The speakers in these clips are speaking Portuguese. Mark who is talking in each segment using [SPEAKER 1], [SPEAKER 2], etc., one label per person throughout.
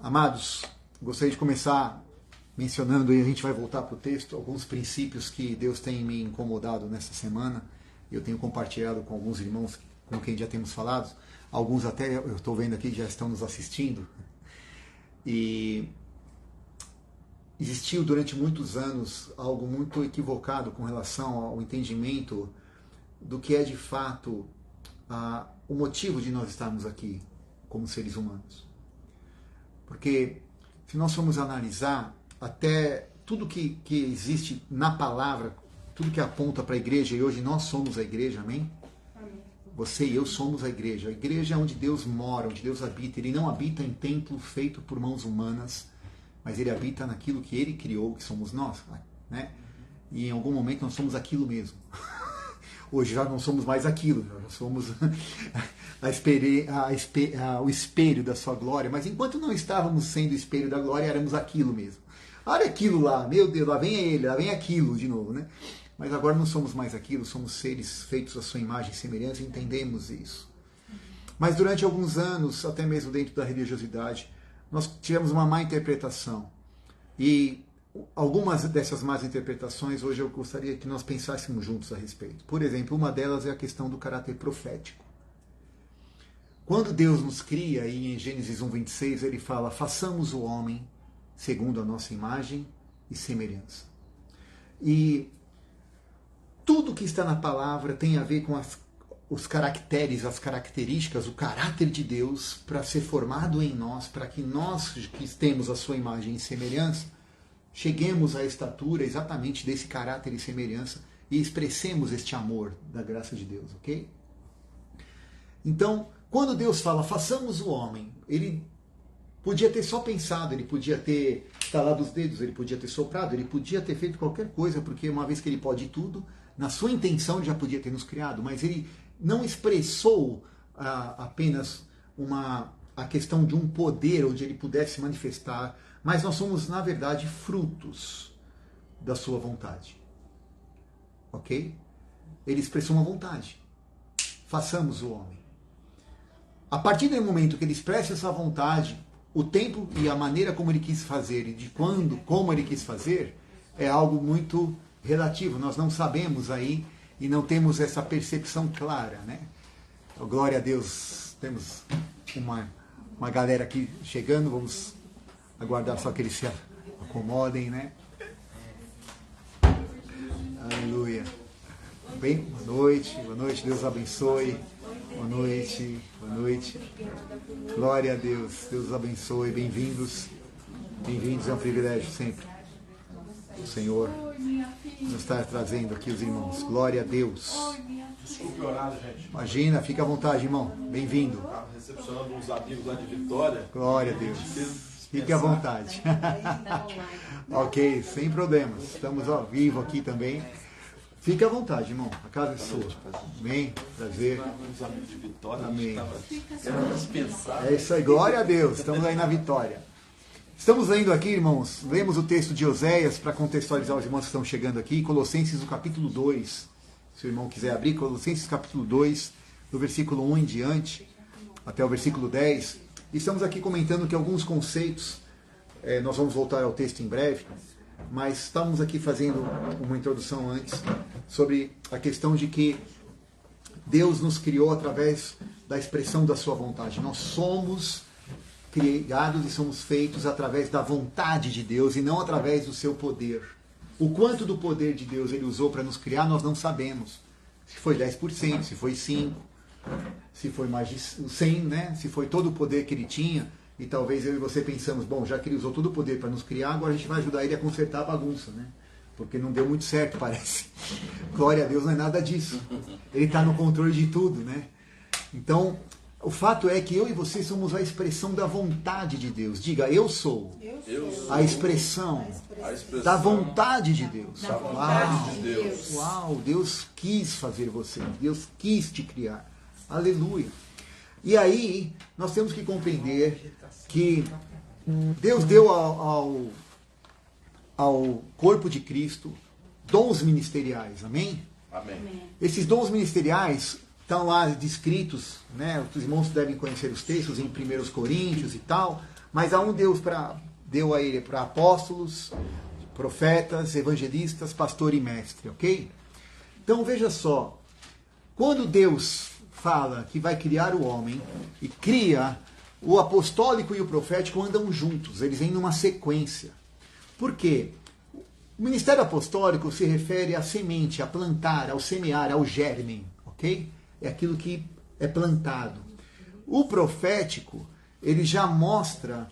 [SPEAKER 1] Amados, gostaria de começar mencionando, e a gente vai voltar para o texto, alguns princípios que Deus tem me incomodado nessa semana. Eu tenho compartilhado com alguns irmãos com quem já temos falado. Alguns até, eu estou vendo aqui, já estão nos assistindo. E existiu durante muitos anos algo muito equivocado com relação ao entendimento do que é de fato o motivo de nós estarmos aqui como seres humanos. Porque se nós formos analisar até tudo que existe na palavra, tudo que aponta para a igreja, e hoje nós somos a igreja, amém? Amém? Você e eu somos a igreja. A igreja é onde Deus mora, onde Deus habita. Ele não habita em templo feito por mãos humanas, mas Ele habita naquilo que Ele criou, que somos nós, né? E em algum momento nós somos aquilo mesmo. Hoje já não somos mais aquilo, já somos o espelho da sua glória, mas enquanto não estávamos sendo o espelho da glória, éramos aquilo mesmo. Olha aquilo lá, meu Deus, lá vem ele, lá vem aquilo de novo, né? Mas agora não somos mais aquilo, somos seres feitos à sua imagem e semelhança, e entendemos isso. Mas durante alguns anos, até mesmo dentro da religiosidade, nós tivemos uma má interpretação. E algumas dessas más interpretações, hoje eu gostaria que nós pensássemos juntos a respeito. Por exemplo, uma delas é a questão do caráter profético. Quando Deus nos cria, e em Gênesis 1:26, ele fala, façamos o homem segundo a nossa imagem e semelhança. E tudo que está na palavra tem a ver com os caracteres, as características, o caráter de Deus para ser formado em nós, para que nós que temos a sua imagem e semelhança, cheguemos à estatura exatamente desse caráter e semelhança e expressemos este amor da graça de Deus, ok? Então, quando Deus fala, façamos o homem, ele podia ter só pensado, ele podia ter estalado os dedos, ele podia ter soprado, ele podia ter feito qualquer coisa, porque uma vez que ele pode tudo, na sua intenção ele já podia ter nos criado, mas ele não expressou apenas a questão de um poder onde ele pudesse manifestar, mas nós somos, na verdade, frutos da sua vontade. Ok? Ele expressou uma vontade. Façamos o homem. A partir do momento que ele expressa essa vontade, o tempo e a maneira como ele quis fazer e de quando, como ele quis fazer, é algo muito relativo. Nós não sabemos aí e não temos essa percepção clara, né? Glória a Deus. Temos uma galera aqui chegando, vamos aguardar só que eles se acomodem, né? Aleluia. Bem, boa noite, Deus abençoe. Boa noite. Glória a Deus, Deus abençoe, bem-vindos, é um privilégio sempre. O Senhor nos está trazendo aqui os irmãos, glória a Deus.
[SPEAKER 2] Desculpe o horário, gente.
[SPEAKER 1] Imagina, fica à vontade, irmão, bem-vindo.
[SPEAKER 2] Estava recepcionando uns amigos lá de Vitória.
[SPEAKER 1] Glória a Deus. Fique à vontade. Ok, sem problemas. Estamos ao vivo aqui também. Fique à vontade, irmão. A casa é sua. Amém. Prazer.
[SPEAKER 2] Uns amigos de Vitória.
[SPEAKER 1] Amém.
[SPEAKER 2] Era dispensar.
[SPEAKER 1] É isso aí. Glória a Deus. Estamos aí na vitória. Estamos lendo aqui, irmãos. Lemos o texto de Oséias para contextualizar os irmãos que estão chegando aqui. Colossenses, no capítulo 2. Se o irmão quiser abrir, Colossenses, capítulo 2, do versículo 1 em diante, até o versículo 10. E estamos aqui comentando que alguns conceitos, nós vamos voltar ao texto em breve, mas estamos aqui fazendo uma introdução antes sobre a questão de que Deus nos criou através da expressão da sua vontade. Nós somos criados e somos feitos através da vontade de Deus e não através do seu poder. O quanto do poder de Deus ele usou para nos criar, nós não sabemos. Se foi 10%, se foi 5%, se foi mais de 100%, né? Se foi todo o poder que ele tinha. E talvez eu e você pensamos, bom, já que ele usou todo o poder para nos criar, agora a gente vai ajudar ele a consertar a bagunça, né? Porque não deu muito certo, parece. Glória a Deus, não é nada disso. Ele está no controle de tudo, né? Então, o fato é que eu e você somos a expressão da vontade de Deus. Diga, eu sou a expressão da vontade de Deus.
[SPEAKER 2] Da vontade de Deus.
[SPEAKER 1] Uau, Deus quis fazer você. Deus quis te criar. Aleluia. E aí, nós temos que compreender que Deus deu ao corpo de Cristo dons ministeriais. Amém?
[SPEAKER 2] Amém.
[SPEAKER 1] Esses dons ministeriais estão lá descritos, né? Os irmãos devem conhecer os textos em 1 Coríntios e tal, Mas há um Deus deu a ele para apóstolos, profetas, evangelistas, pastor e mestre, ok? Então veja só, quando Deus fala que vai criar o homem e cria, o apostólico e o profético andam juntos, eles vêm numa sequência. Por quê? O ministério apostólico se refere à semente, a plantar, ao semear, ao germen, ok? É aquilo que é plantado. O profético, ele já mostra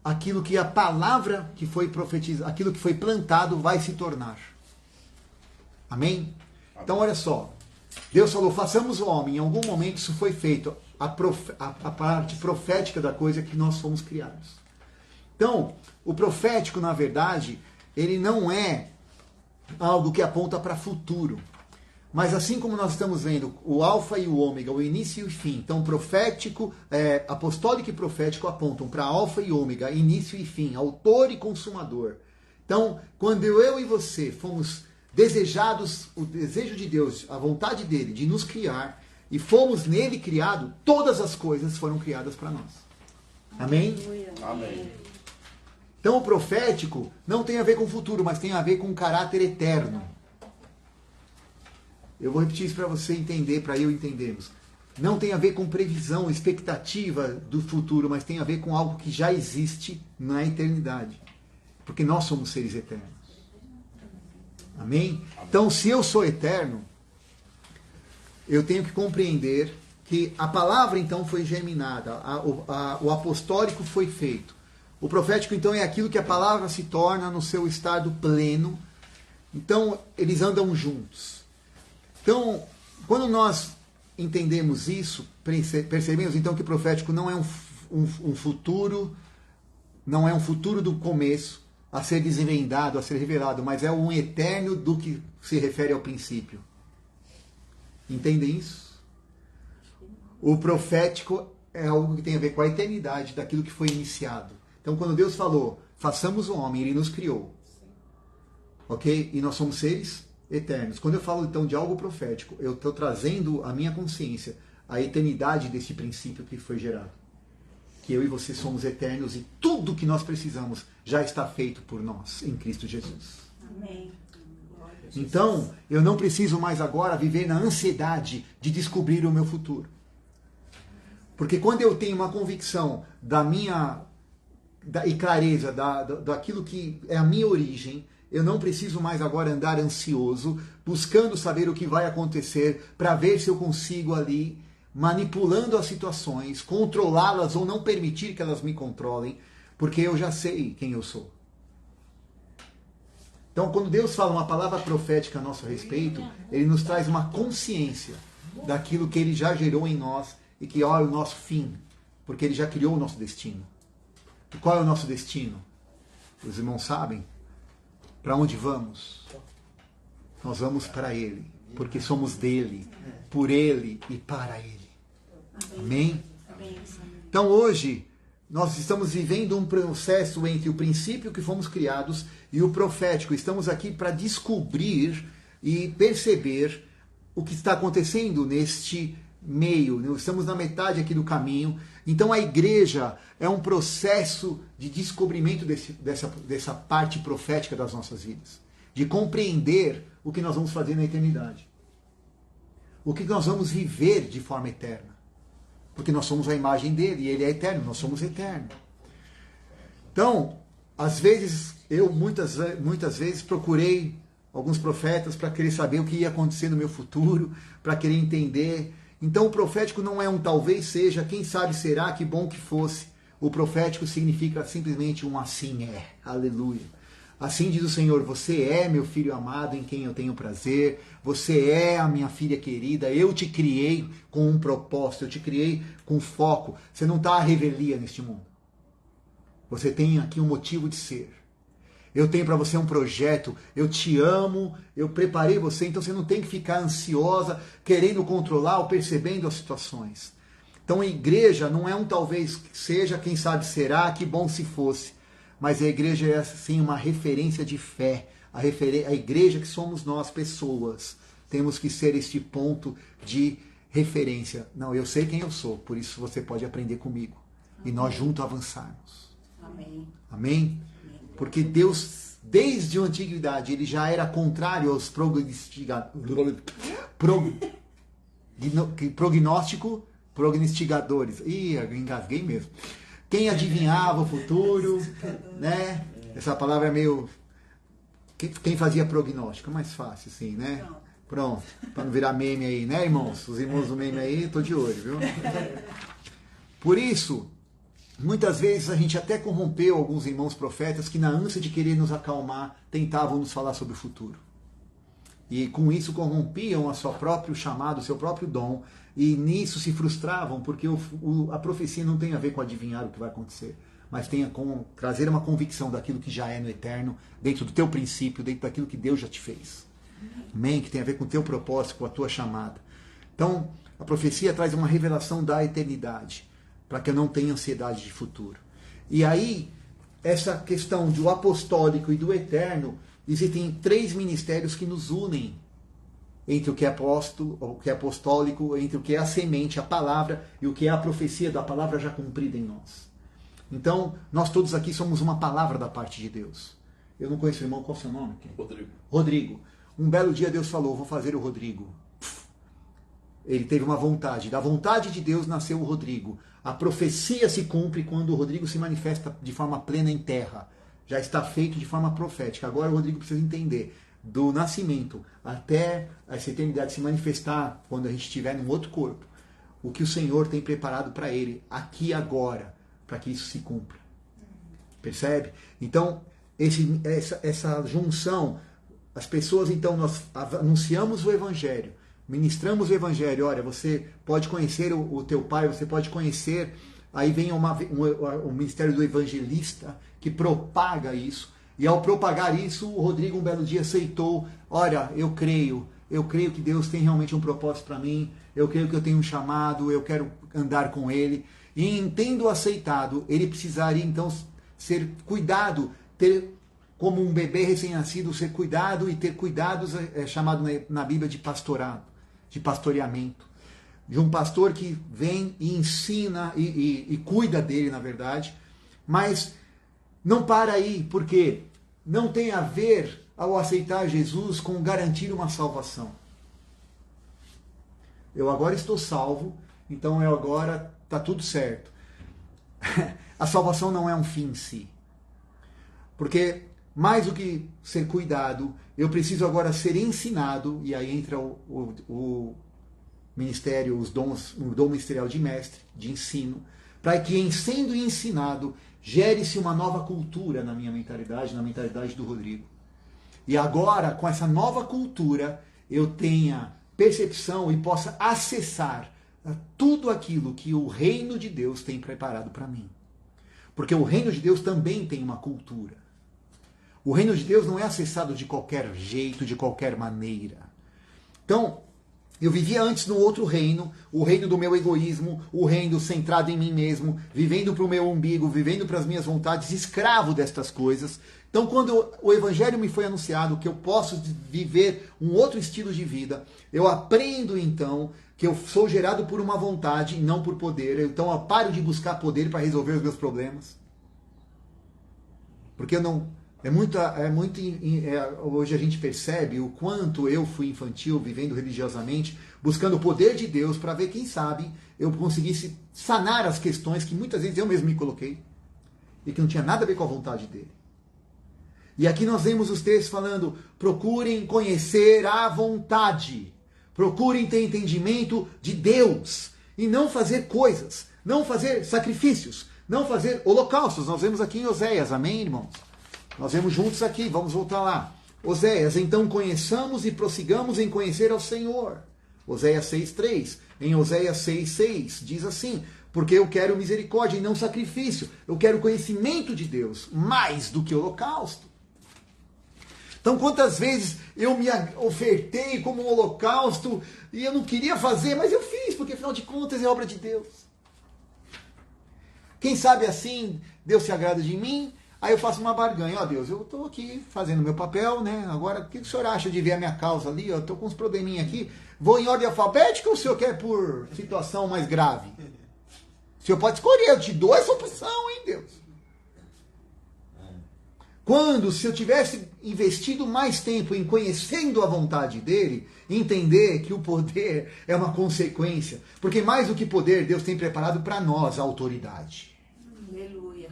[SPEAKER 1] aquilo que a palavra que foi profetizada, aquilo que foi plantado vai se tornar. Amém? Então olha só, Deus falou, façamos o homem, em algum momento isso foi feito, a parte profética da coisa que nós fomos criados. Então, o profético, na verdade, ele não é algo que aponta para futuro. Mas assim como nós estamos vendo o alfa e o ômega, o início e o fim, então profético, apostólico e profético apontam para alfa e ômega, início e fim, autor e consumador. Então, quando eu e você fomos desejados, o desejo de Deus, a vontade dele de nos criar, e fomos nele criados, todas as coisas foram criadas para nós. Amém?
[SPEAKER 2] Amém.
[SPEAKER 1] Então o profético não tem a ver com o futuro, mas tem a ver com o caráter eterno. Eu vou repetir isso para você entender, para eu entendermos. Não tem a ver com previsão, expectativa do futuro, mas tem a ver com algo que já existe na eternidade. Porque nós somos seres eternos. Amém? Então, se eu sou eterno, eu tenho que compreender que a palavra, então, foi germinada, o apostólico foi feito. O profético, então, é aquilo que a palavra se torna no seu estado pleno. Então, eles andam juntos. Então, quando nós entendemos isso, percebemos então que o profético não é um futuro, não é um futuro do começo a ser desvendado, a ser revelado, mas é um eterno do que se refere ao princípio. Entendem isso? O profético é algo que tem a ver com a eternidade daquilo que foi iniciado. Então, quando Deus falou, façamos o homem, Ele nos criou. Ok? E nós somos seres eternos. Quando eu falo, então, de algo profético, eu estou trazendo à minha consciência a eternidade desse princípio que foi gerado. Que eu e você somos eternos e tudo que nós precisamos já está feito por nós, em Cristo Jesus.
[SPEAKER 2] Amém.
[SPEAKER 1] Então, eu não preciso mais agora viver na ansiedade de descobrir o meu futuro. Porque quando eu tenho uma convicção e clareza daquilo que é a minha origem, eu não preciso mais agora andar ansioso, buscando saber o que vai acontecer, para ver se eu consigo ali, manipulando as situações, controlá-las ou não permitir que elas me controlem, porque eu já sei quem eu sou. Então, quando Deus fala uma palavra profética a nosso respeito, Ele nos traz uma consciência daquilo que Ele já gerou em nós e que olha o nosso fim, porque Ele já criou o nosso destino. E qual é o nosso destino? Os irmãos sabem? Para onde vamos? Nós vamos para Ele, porque somos dele, por Ele e para Ele. Amém? Então hoje, nós estamos vivendo um processo entre o princípio que fomos criados e o profético. Estamos aqui para descobrir e perceber o que está acontecendo neste meio. Estamos na metade aqui do caminho. Então a igreja é um processo de descobrimento dessa parte profética das nossas vidas. De compreender o que nós vamos fazer na eternidade. O que nós vamos viver de forma eterna. Porque nós somos a imagem dele e ele é eterno, nós somos eternos. Então, às vezes, eu muitas vezes procurei alguns profetas para querer saber o que ia acontecer no meu futuro, para querer entender. Então, o profético não é um talvez seja, quem sabe será, que bom que fosse. O profético significa simplesmente um assim é. Aleluia. Assim diz o Senhor, você é meu filho amado em quem eu tenho prazer, você é a minha filha querida, eu te criei com um propósito, eu te criei com foco. Você não está à revelia neste mundo. Você tem aqui um motivo de ser. Eu tenho para você um projeto, eu te amo, eu preparei você, então você não tem que ficar ansiosa, querendo controlar ou percebendo as situações. Então a igreja não é um talvez seja, quem sabe será, que bom se fosse. Mas a igreja é, sim, uma referência de fé. A igreja que somos nós, pessoas, temos que ser este ponto de referência. Não, eu sei quem eu sou, por isso você pode aprender comigo. E nós juntos avançarmos.
[SPEAKER 2] Amém.
[SPEAKER 1] Amém? Porque Deus, desde a antiguidade, ele já era contrário aos prognosticadores. Ih, engasguei mesmo. Quem adivinhava o futuro, né? Essa palavra é meio... Quem fazia prognóstico, é mais fácil, assim, né? Pronto, para não virar meme aí, né, irmãos? Os irmãos do meme aí, tô de olho, viu? Por isso, muitas vezes a gente até corrompeu alguns irmãos profetas que, na ânsia de querer nos acalmar, tentavam nos falar sobre o futuro. E com isso corrompiam a seu próprio chamado, o seu próprio dom, e nisso se frustravam, porque a profecia não tem a ver com adivinhar o que vai acontecer, mas tem com trazer uma convicção daquilo que já é no eterno, dentro do teu princípio, dentro daquilo que Deus já te fez. Amém? Que tem a ver com o teu propósito, com a tua chamada. Então, a profecia traz uma revelação da eternidade, para que eu não tenha ansiedade de futuro. E aí, essa questão do apostólico e do eterno, existem 3 ministérios que nos unem entre o que é apóstolo, o que é apostólico, entre o que é a semente, a palavra, e o que é a profecia da palavra já cumprida em nós. Então, nós todos aqui somos uma palavra da parte de Deus. Eu não conheço o irmão, qual é o seu nome? Rodrigo. Um belo dia Deus falou, vou fazer o Rodrigo. Ele teve uma vontade. Da vontade de Deus nasceu o Rodrigo. A profecia se cumpre quando o Rodrigo se manifesta de forma plena em terra. Já está feito de forma profética. Agora o Rodrigo precisa entender. Do nascimento até essa eternidade se manifestar, quando a gente estiver num outro corpo, o que o Senhor tem preparado para ele, aqui e agora, para que isso se cumpra. Percebe? Então, essa junção, as pessoas, então, nós anunciamos o Evangelho, ministramos o Evangelho. Olha, você pode conhecer o teu pai, você pode conhecer. Aí vem o ministério do evangelista que propaga isso. E ao propagar isso, o Rodrigo um belo dia aceitou. Olha, eu creio que Deus tem realmente um propósito para mim. Eu creio que eu tenho um chamado, eu quero andar com Ele. E tendo aceitado, ele precisaria então ser cuidado, ter como um bebê recém-nascido, ser cuidado, e ter cuidados é chamado na Bíblia de pastorado, de pastoreamento. De um pastor que vem e ensina e cuida dele, na verdade. Mas não para aí, porque não tem a ver, ao aceitar Jesus, com garantir uma salvação. Eu agora estou salvo, então eu agora está tudo certo. A salvação não é um fim em si. Porque mais do que ser cuidado, eu preciso agora ser ensinado, e aí entra o ministério, os dons, o dom ministerial de mestre, de ensino, para que em sendo ensinado, gere-se uma nova cultura na minha mentalidade, na mentalidade do Rodrigo. E agora, com essa nova cultura, eu tenha percepção e possa acessar tudo aquilo que o reino de Deus tem preparado para mim. Porque o reino de Deus também tem uma cultura. O reino de Deus não é acessado de qualquer jeito, de qualquer maneira. Então, eu vivia antes no outro reino, o reino do meu egoísmo, o reino centrado em mim mesmo, vivendo para o meu umbigo, vivendo para as minhas vontades, escravo destas coisas. Então, quando o Evangelho me foi anunciado, que eu posso viver um outro estilo de vida, eu aprendo então que eu sou gerado por uma vontade e não por poder. Então, eu paro de buscar poder para resolver os meus problemas. Porque eu não... hoje a gente percebe o quanto eu fui infantil, vivendo religiosamente, buscando o poder de Deus para ver, quem sabe, eu conseguisse sanar as questões que muitas vezes eu mesmo me coloquei e que não tinha nada a ver com a vontade dele. E aqui nós vemos os textos falando: procurem conhecer a vontade, procurem ter entendimento de Deus e não fazer coisas, não fazer sacrifícios, não fazer holocaustos. Nós vemos aqui em Oséias, amém, irmãos? Nós vemos juntos aqui, vamos voltar lá. Oséias, então conheçamos e prossigamos em conhecer ao Senhor. Oséias 6,3. Em Oséias 6,6 diz assim: porque eu quero misericórdia e não sacrifício. Eu quero conhecimento de Deus, mais do que holocausto. Então, quantas vezes eu me ofertei como um holocausto e eu não queria fazer, mas eu fiz, porque afinal de contas é obra de Deus. Quem sabe assim, Deus se agrada de mim. Aí eu faço uma barganha: ó Deus, eu estou aqui fazendo meu papel, né? Agora, o que o senhor acha de ver a minha causa ali? Eu estou com uns probleminha aqui. Vou em ordem alfabética ou o senhor quer por situação mais grave? O senhor pode escolher, eu te dou essa opção, hein, Deus? Quando, se eu tivesse investido mais tempo em conhecendo a vontade dele, entender que o poder é uma consequência. Porque mais do que poder, Deus tem preparado para nós a autoridade.
[SPEAKER 2] Aleluia.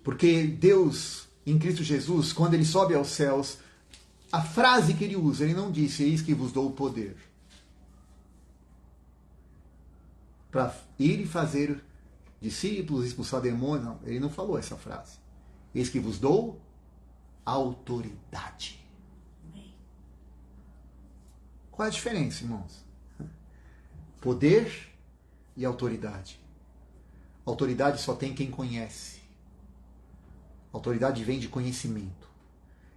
[SPEAKER 1] Porque Deus, em Cristo Jesus, quando ele sobe aos céus, a frase que ele usa, ele não disse, eis que vos dou o poder para ir e fazer discípulos, expulsar demônios. Não, ele não falou essa frase. Eis que vos dou autoridade. Qual é a diferença, irmãos? Poder e autoridade. Autoridade só tem quem conhece. Autoridade vem de conhecimento.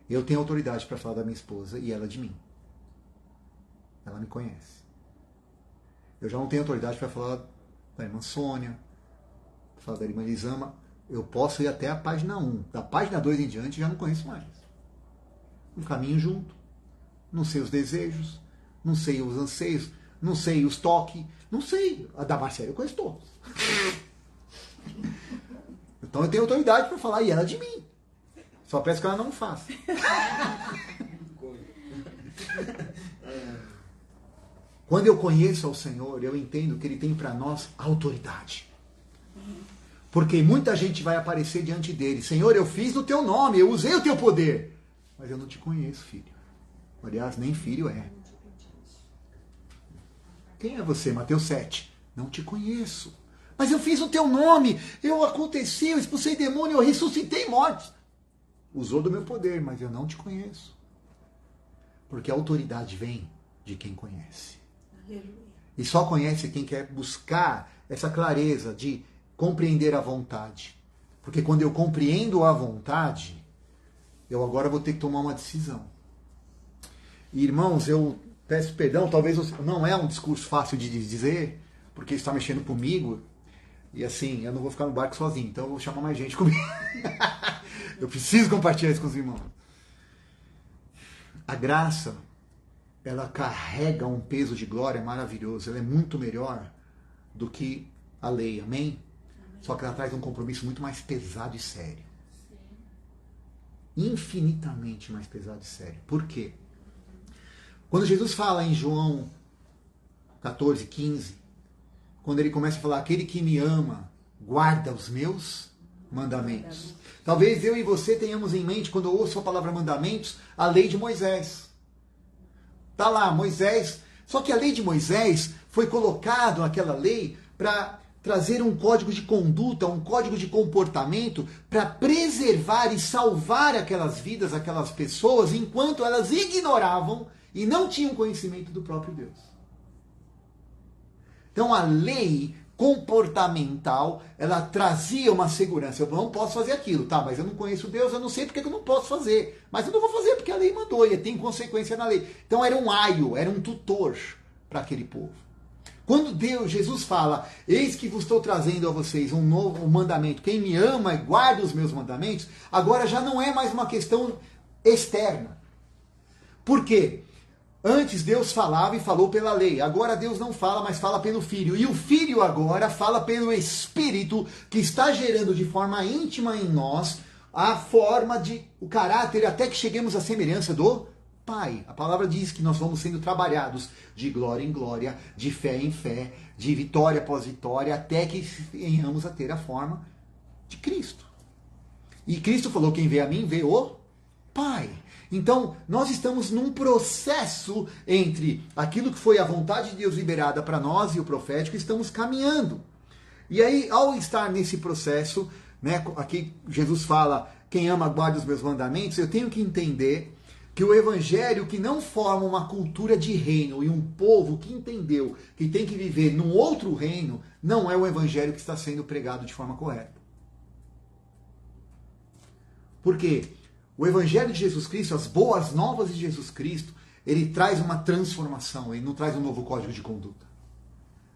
[SPEAKER 1] Eu tenho autoridade para falar da minha esposa e ela de mim. Ela me conhece. Eu já não tenho autoridade para falar da irmã Sônia, para falar da irmã Elisama. Eu posso ir até a página 1. Da página 2 em diante já não conheço mais. Um caminho junto. Não sei os desejos, não sei os anseios, não sei os toques, não sei. A da Marcela eu conheço todos. Então eu tenho autoridade para falar e ela de mim. Só peço que ela não faça. Quando eu conheço ao Senhor, eu entendo que Ele tem para nós autoridade. Porque muita gente vai aparecer diante dele. Senhor, eu fiz no teu nome, eu usei o teu poder. Mas eu não te conheço, filho. Aliás, nem filho é. Quem é você? Mateus 7. Não te conheço. Mas eu fiz o teu nome, eu expulsei demônio, eu ressuscitei mortes. Usou do meu poder, mas eu não te conheço. Porque a autoridade vem de quem conhece.
[SPEAKER 2] Aleluia.
[SPEAKER 1] E só conhece quem quer buscar essa clareza de compreender a vontade. Porque quando eu compreendo a vontade, eu agora vou ter que tomar uma decisão. E, irmãos, eu peço perdão, talvez não é um discurso fácil de dizer, porque está mexendo comigo. E assim, eu não vou ficar no barco sozinho, então eu vou chamar mais gente comigo. Eu preciso compartilhar isso com os irmãos. A graça, ela carrega um peso de glória maravilhoso. Ela é muito melhor do que a lei, amém? Só que ela traz um compromisso muito mais pesado e sério. Infinitamente mais pesado e sério. Por quê? Quando Jesus fala em João 14, 15, quando ele começa a falar, aquele que me ama, guarda os meus mandamentos. Talvez eu e você tenhamos em mente, quando eu ouço a palavra mandamentos, a lei de Moisés. Está lá, Moisés. Só que a lei de Moisés foi colocado naquela lei para trazer um código de conduta, um código de comportamento para preservar e salvar aquelas vidas, aquelas pessoas, enquanto elas ignoravam e não tinham conhecimento do próprio Deus. Então a lei comportamental, ela trazia uma segurança. Eu não posso fazer aquilo, tá? Mas eu não conheço Deus, eu não sei porque eu não posso fazer. Mas eu não vou fazer porque a lei mandou e tem consequência na lei. Então era um aio, era um tutor para aquele povo. Quando Jesus fala, eis que vos estou trazendo a vocês um novo mandamento, quem me ama e guarda os meus mandamentos, agora já não é mais uma questão externa. Por quê? Antes Deus falava e falou pela lei, agora Deus não fala, mas fala pelo Filho. E o Filho agora fala pelo Espírito, que está gerando de forma íntima em nós a forma de, o caráter, até que cheguemos à semelhança do Pai. A palavra diz que nós vamos sendo trabalhados de glória em glória, de fé em fé, de vitória após vitória, até que venhamos a ter a forma de Cristo. E Cristo falou, quem vê a mim, vê o Pai. Então, nós estamos num processo entre aquilo que foi a vontade de Deus liberada para nós e o profético, estamos caminhando. E aí, ao estar nesse processo, né, aqui Jesus fala, quem ama guarda os meus mandamentos, eu tenho que entender que o evangelho que não forma uma cultura de reino e um povo que entendeu que tem que viver num outro reino, não é o evangelho que está sendo pregado de forma correta. Por quê? O evangelho de Jesus Cristo, as boas novas de Jesus Cristo, ele traz uma transformação, ele não traz um novo código de conduta.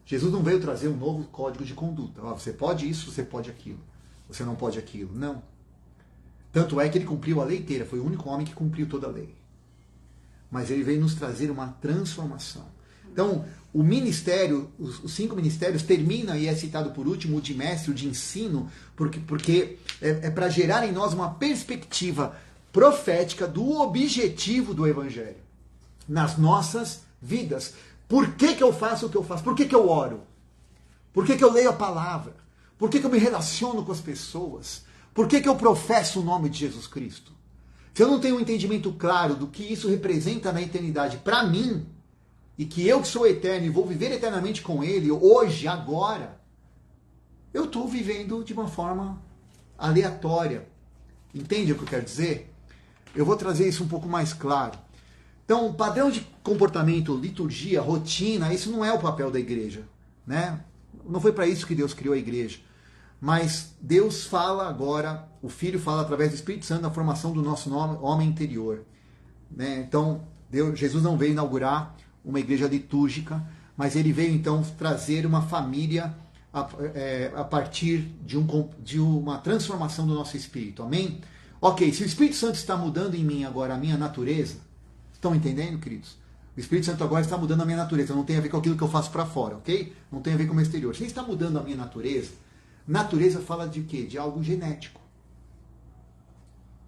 [SPEAKER 1] Jesus não veio trazer um novo código de conduta. Você pode isso, você pode aquilo. Você não pode aquilo. Não. Tanto é que ele cumpriu a lei inteira, foi o único homem que cumpriu toda a lei. Mas ele veio nos trazer uma transformação. Então, o ministério, os 5 ministérios, termina e é citado por último o de mestre, o de ensino, porque é para gerar em nós uma perspectiva profética do objetivo do Evangelho nas nossas vidas. Por que eu faço o que eu faço? Por que eu oro? Por que eu leio a palavra? Por que eu me relaciono com as pessoas? Por que eu professo o nome de Jesus Cristo? Se eu não tenho um entendimento claro do que isso representa na eternidade para mim, e que eu que sou eterno e vou viver eternamente com Ele, hoje, agora, eu estou vivendo de uma forma aleatória. Entende o que eu quero dizer? Eu vou trazer isso um pouco mais claro. Então, padrão de comportamento, liturgia, rotina, isso não é o papel da igreja, né? Não foi para isso que Deus criou a igreja. Mas Deus fala agora, o Filho fala através do Espírito Santo na formação do nosso homem interior, né? Então, Jesus não veio inaugurar uma igreja litúrgica, mas ele veio então trazer uma família a partir de uma transformação do nosso espírito. Amém? Ok, se o Espírito Santo está mudando em mim agora a minha natureza, estão entendendo, queridos? O Espírito Santo agora está mudando a minha natureza, não tem a ver com aquilo que eu faço para fora, ok? Não tem a ver com o meu exterior. Se ele está mudando a minha natureza, natureza fala de quê? De algo genético.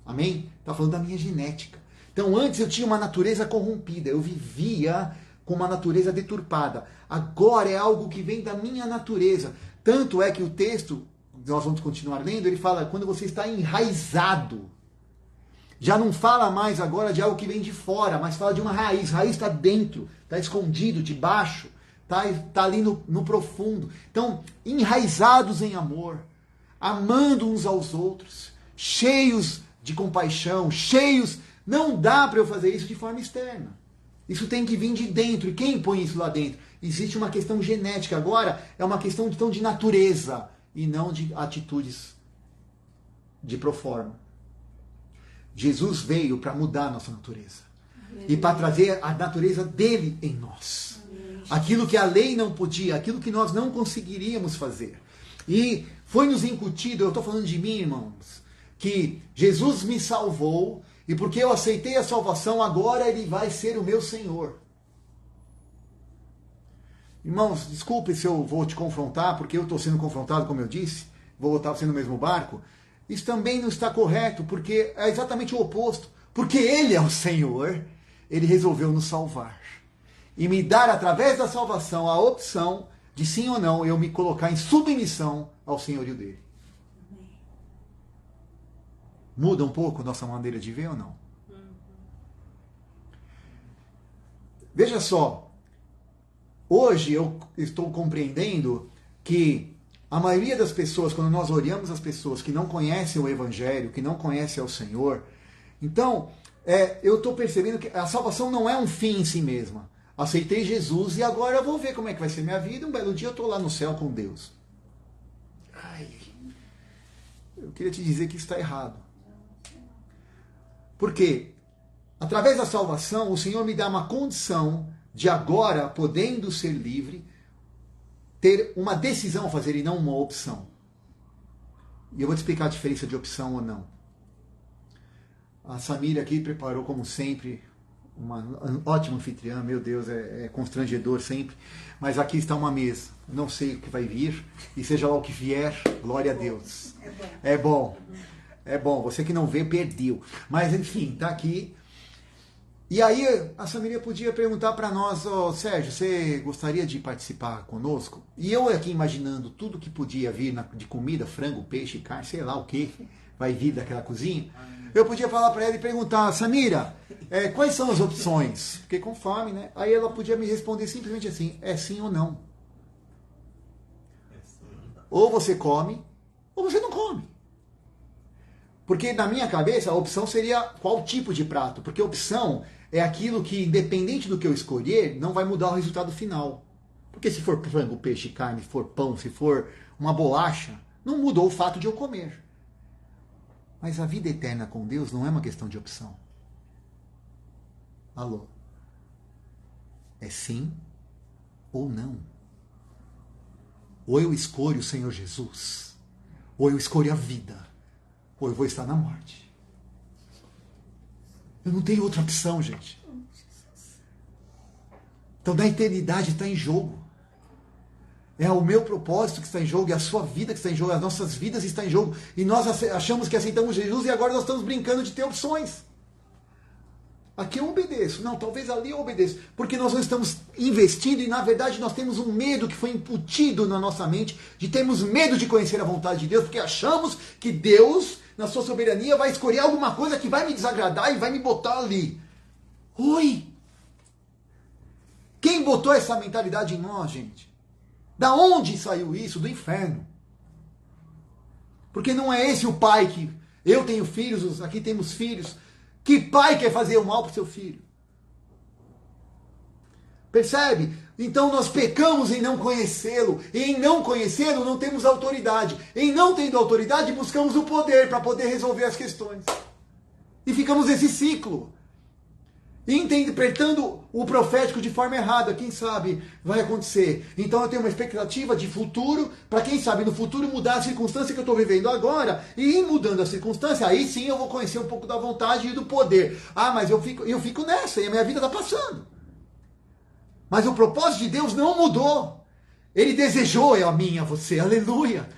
[SPEAKER 1] Amém? Está falando da minha genética. Então antes eu tinha uma natureza corrompida, eu vivia com uma natureza deturpada. Agora é algo que vem da minha natureza. Tanto é que o texto, nós vamos continuar lendo, ele fala quando você está enraizado. Já não fala mais agora de algo que vem de fora, mas fala de uma raiz. Raiz está dentro, está escondido, debaixo, está ali no profundo. Então, enraizados em amor, amando uns aos outros, cheios de compaixão, cheios... Não dá para eu fazer isso de forma externa. Isso tem que vir de dentro. E quem põe isso lá dentro? Existe uma questão genética. Agora é uma questão então, de natureza e não de atitudes de proforma. Jesus veio para mudar a nossa natureza. E para trazer a natureza dele em nós. Aquilo que a lei não podia, aquilo que nós não conseguiríamos fazer. E foi nos incutido, eu estou falando de mim, irmãos, que Jesus me salvou. E porque eu aceitei a salvação, agora ele vai ser o meu Senhor. Irmãos, desculpe se eu vou te confrontar, porque eu estou sendo confrontado, como eu disse, vou voltar você no mesmo barco. Isso também não está correto, porque é exatamente o oposto. Porque ele é o Senhor, ele resolveu nos salvar. E me dar, através da salvação, a opção de sim ou não, eu me colocar em submissão ao senhorio dele. Muda um pouco nossa maneira de ver ou não? Veja só, hoje eu estou compreendendo que a maioria das pessoas, quando nós olhamos as pessoas que não conhecem o Evangelho, que não conhecem ao Senhor, então eu estou percebendo que a salvação não é um fim em si mesma. Aceitei Jesus e agora eu vou ver como é que vai ser minha vida. Um belo dia eu estou lá no céu com Deus. Ai, eu queria te dizer que isso está errado. Porque, através da salvação, o Senhor me dá uma condição de agora, podendo ser livre, ter uma decisão a fazer e não uma opção. E eu vou te explicar a diferença de opção ou não. A Samira aqui preparou, como sempre, uma ótima anfitriã. Meu Deus, é constrangedor sempre. Mas aqui está uma mesa. Não sei o que vai vir. E seja lá o que vier, glória a Deus. É bom. É bom, você que não vê, perdeu. Mas enfim, tá aqui. E aí a Samira podia perguntar para nós, Sérgio, você gostaria de participar conosco? E eu aqui imaginando tudo que podia vir de comida, frango, peixe, carne, sei lá o que vai vir daquela cozinha. Eu podia falar para ela e perguntar, Samira, quais são as opções? Fiquei com fome, né? Aí ela podia me responder simplesmente assim, é sim ou não. Ou você come, ou você não come. Porque na minha cabeça a opção seria qual tipo de prato. Porque a opção é aquilo que, independente do que eu escolher, não vai mudar o resultado final. Porque se for frango, peixe, carne, se for pão, se for uma bolacha, não mudou o fato de eu comer. Mas a vida eterna com Deus não é uma questão de opção. Alô? É sim ou não. Ou eu escolho o Senhor Jesus, ou eu escolho a vida. Ou eu vou estar na morte. Eu não tenho outra opção, gente. Então, na eternidade está em jogo. É o meu propósito que está em jogo, é a sua vida que está em jogo, as nossas vidas estão em jogo. E nós achamos que aceitamos Jesus e agora nós estamos brincando de ter opções. Aqui eu obedeço. Não, talvez ali eu obedeço. Porque nós não estamos investindo e, na verdade, nós temos um medo que foi incutido na nossa mente, de termos medo de conhecer a vontade de Deus, porque achamos que Deus, na sua soberania, vai escolher alguma coisa que vai me desagradar e vai me botar ali. Oi! Quem botou essa mentalidade em nós, gente? Da onde saiu isso? Do inferno. Porque não é esse o pai que... Eu tenho filhos, aqui temos filhos. Que pai quer fazer o mal para o seu filho? Percebe? Então nós pecamos em não conhecê-lo. E em não conhecê-lo não temos autoridade. Em não tendo autoridade buscamos o poder para poder resolver as questões. E ficamos nesse ciclo. Interpretando o profético de forma errada, quem sabe vai acontecer. Então eu tenho uma expectativa de futuro, para quem sabe no futuro mudar a circunstância que eu estou vivendo agora, e em mudando a circunstância, aí sim eu vou conhecer um pouco da vontade e do poder. Ah, mas eu fico nessa, e a minha vida está passando. Mas o propósito de Deus não mudou. Ele desejou a mim e a você, aleluia.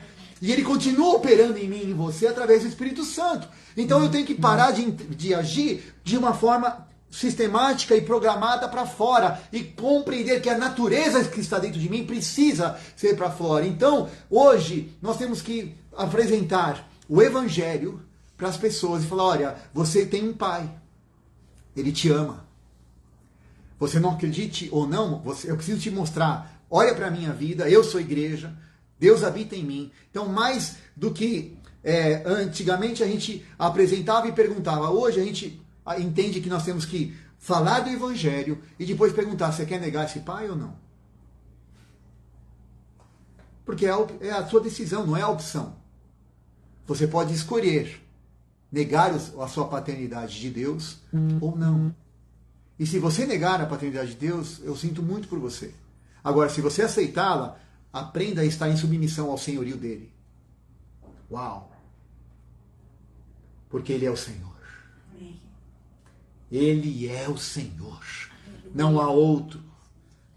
[SPEAKER 1] E Ele continua operando em mim e em você através do Espírito Santo. Então eu tenho que parar de agir de uma forma sistemática e programada para fora e compreender que a natureza que está dentro de mim precisa ser para fora. Então, hoje, nós temos que apresentar o Evangelho para as pessoas e falar, olha, você tem um pai, ele te ama. Você não acredite ou não, eu preciso te mostrar, olha para a minha vida, eu sou igreja, Deus habita em mim. Então, mais do que antigamente a gente apresentava e perguntava, hoje a gente entende que nós temos que falar do Evangelho e depois perguntar, você quer negar esse pai ou não? Porque é a sua decisão, não é a opção. Você pode escolher negar a sua paternidade de Deus ou não. E se você negar a paternidade de Deus, eu sinto muito por você. Agora, se você aceitá-la, aprenda a estar em submissão ao senhorio dele. Uau! Porque ele é o Senhor. Ele é o Senhor. Não há outro.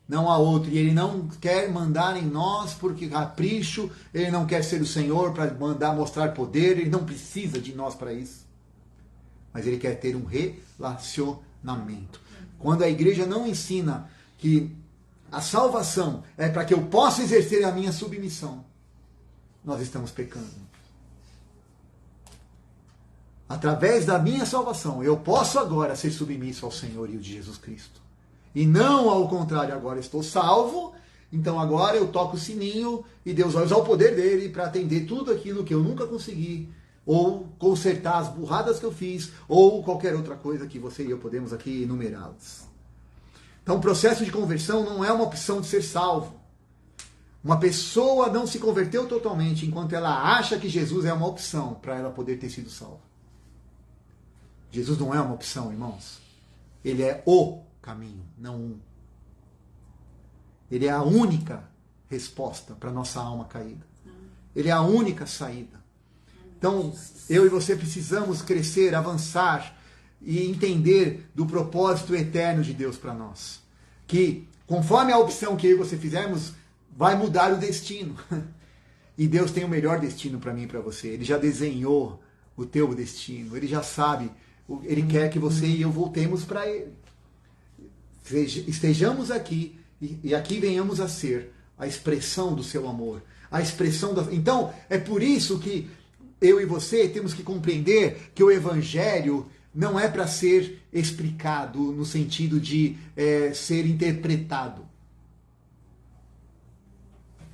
[SPEAKER 1] Não há outro. E Ele não quer mandar em nós porque capricho. Ele não quer ser o Senhor para mostrar poder. Ele não precisa de nós para isso. Mas Ele quer ter um relacionamento. Quando a igreja não ensina que a salvação é para que eu possa exercer a minha submissão, nós estamos pecando. Através da minha salvação, eu posso agora ser submisso ao senhorio de Jesus Cristo. E não ao contrário, agora estou salvo, então agora eu toco o sininho e Deus vai usar o poder dele para atender tudo aquilo que eu nunca consegui, ou consertar as burradas que eu fiz, ou qualquer outra coisa que você e eu podemos aqui enumerá-las. Então o processo de conversão não é uma opção de ser salvo. Uma pessoa não se converteu totalmente enquanto ela acha que Jesus é uma opção para ela poder ter sido salva. Jesus não é uma opção, irmãos. Ele é o caminho, não um. Ele é a única resposta para a nossa alma caída. Ele é a única saída. Então, eu e você precisamos crescer, avançar e entender do propósito eterno de Deus para nós. Que, conforme a opção que eu e você fizermos, vai mudar o destino. E Deus tem o melhor destino para mim e para você. Ele já desenhou o teu destino. Ele já sabe. Ele quer que você e eu voltemos para Ele. Estejamos aqui e aqui venhamos a ser a expressão do seu amor. A expressão da... Então, é por isso que eu e você temos que compreender que o Evangelho não é para ser explicado no sentido de ser interpretado.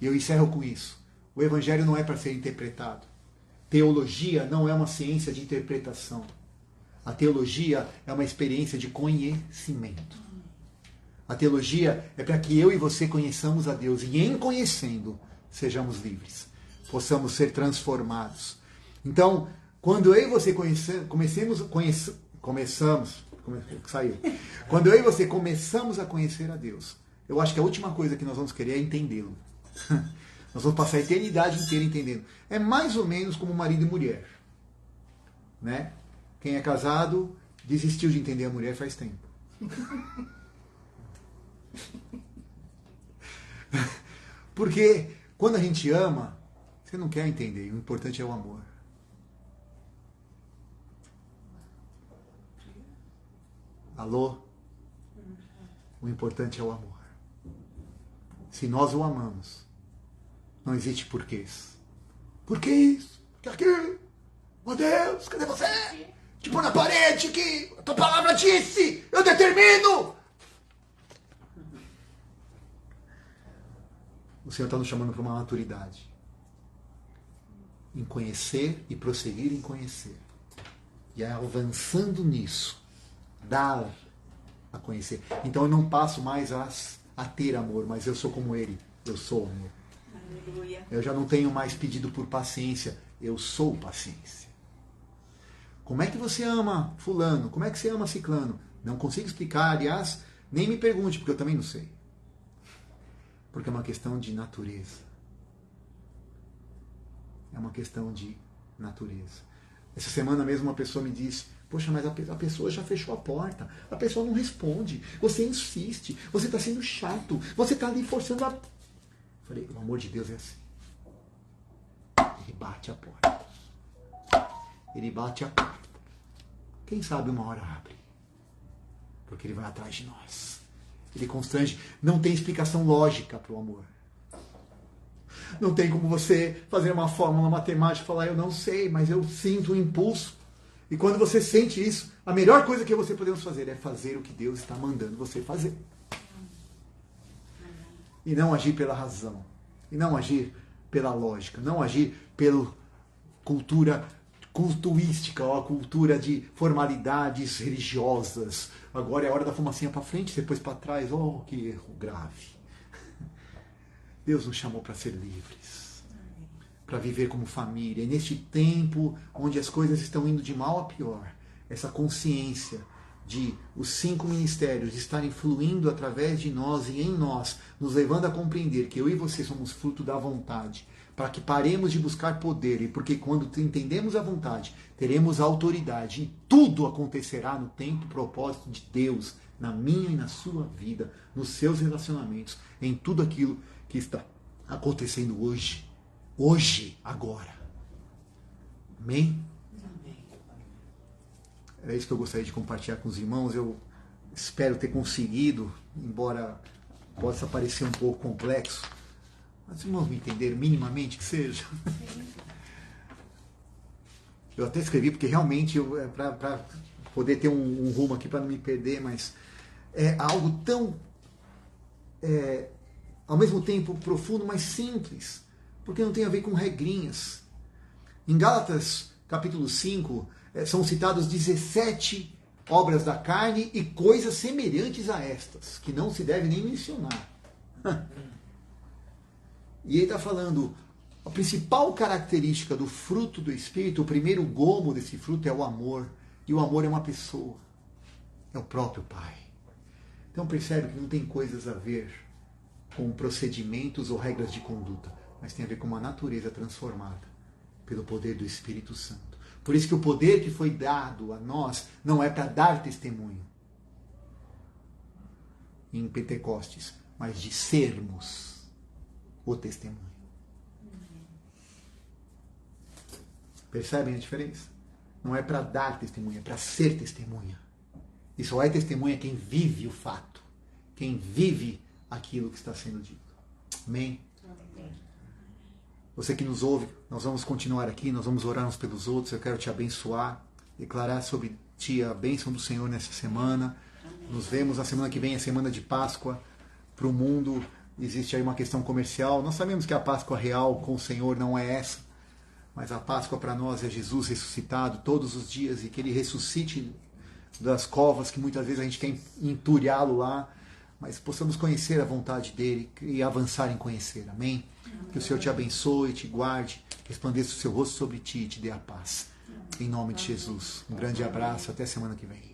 [SPEAKER 1] E eu encerro com isso. O Evangelho não é para ser interpretado. Teologia não é uma ciência de interpretação. A teologia é uma experiência de conhecimento. A teologia é para que eu e você conheçamos a Deus e, em conhecendo, sejamos livres, possamos ser transformados. Então, quando eu e você Quando eu e você começamos a conhecer a Deus, eu acho que a última coisa que nós vamos querer é entendê-lo. Nós vamos passar a eternidade inteira entendendo. É mais ou menos como marido e mulher, né? Quem é casado desistiu de entender a mulher faz tempo. Porque quando a gente ama, você não quer entender, o importante é o amor. Alô? O importante é o amor. Se nós o amamos, não existe porquês. Por que isso? Por que aquilo? Meu Deus, cadê você? Tipo na parede que a tua palavra disse, eu determino. O Senhor está nos chamando para uma maturidade. Em conhecer e prosseguir em conhecer. E avançando nisso, dar a conhecer. Então eu não passo mais a ter amor, mas eu sou como Ele. Eu sou amor.
[SPEAKER 2] Aleluia.
[SPEAKER 1] Eu já não tenho mais pedido por paciência. Eu sou paciência. Como é que você ama fulano? Como é que você ama ciclano? Não consigo explicar, aliás, nem me pergunte, porque eu também não sei. Porque é uma questão de natureza. É uma questão de natureza. Essa semana mesmo uma pessoa me disse, poxa, mas a pessoa já fechou a porta. A pessoa não responde. Você insiste. Você está sendo chato. Você está ali forçando a... Falei, o amor de Deus é assim. Ele bate a porta. Ele bate a porta. Quem sabe uma hora abre. Porque ele vai atrás de nós. Ele constrange. Não tem explicação lógica para o amor. Não tem como você fazer uma fórmula matemática e falar, eu não sei, mas eu sinto um impulso. E quando você sente isso, a melhor coisa que você podemos fazer é fazer o que Deus está mandando você fazer. E não agir pela razão. E não agir pela lógica. Não agir pela cultura cultuística, ou a cultura de formalidades religiosas. Agora é a hora da fumacinha para frente, depois para trás. Oh, que erro grave. Deus nos chamou para ser livres. Para viver como família. E neste tempo onde as coisas estão indo de mal a pior, essa consciência de os 5 ministérios estarem fluindo através de nós e em nós, nos levando a compreender que eu e você somos fruto da vontade, para que paremos de buscar poder, e porque quando entendemos a vontade, teremos a autoridade, e tudo acontecerá no tempo e propósito de Deus, na minha e na sua vida, nos seus relacionamentos, em tudo aquilo que está acontecendo hoje. Hoje, agora. Amém? Era isso que eu gostaria de compartilhar com os irmãos. Eu espero ter conseguido, embora possa parecer um pouco complexo, mas os irmãos me entenderam minimamente que seja. Eu até escrevi porque realmente para poder ter um rumo aqui para não me perder, mas é algo tão ao mesmo tempo profundo, mas simples, porque não tem a ver com regrinhas. Em Gálatas capítulo 5 são citados 17 obras da carne e coisas semelhantes a estas, que não se deve nem mencionar. E ele está falando, a principal característica do fruto do Espírito, o primeiro gomo desse fruto é o amor. E o amor é uma pessoa. É o próprio Pai. Então percebe que não tem coisas a ver com procedimentos ou regras de conduta, mas tem a ver com uma natureza transformada pelo poder do Espírito Santo. Por isso que o poder que foi dado a nós não é para dar testemunho em Pentecostes, mas de sermos o testemunho. Percebem a diferença? Não é para dar testemunha, é para ser testemunha. E só é testemunha quem vive o fato, quem vive aquilo que está sendo dito. Amém? Você que nos ouve, nós vamos continuar aqui, nós vamos orar uns pelos outros. Eu quero te abençoar, declarar sobre ti a bênção do Senhor nessa semana. Nos vemos na semana que vem, a semana de Páscoa. Para o mundo existe aí uma questão comercial. Nós sabemos que a Páscoa real com o Senhor não é essa, mas a Páscoa para nós é Jesus ressuscitado todos os dias, e que Ele ressuscite das covas que muitas vezes a gente quer entulhá-lo lá, mas possamos conhecer a vontade dEle e avançar em conhecer. Amém? Que o Senhor te abençoe, te guarde, resplandeça o seu rosto sobre ti e te dê a paz. Em nome de Jesus. Um grande abraço, até semana que vem.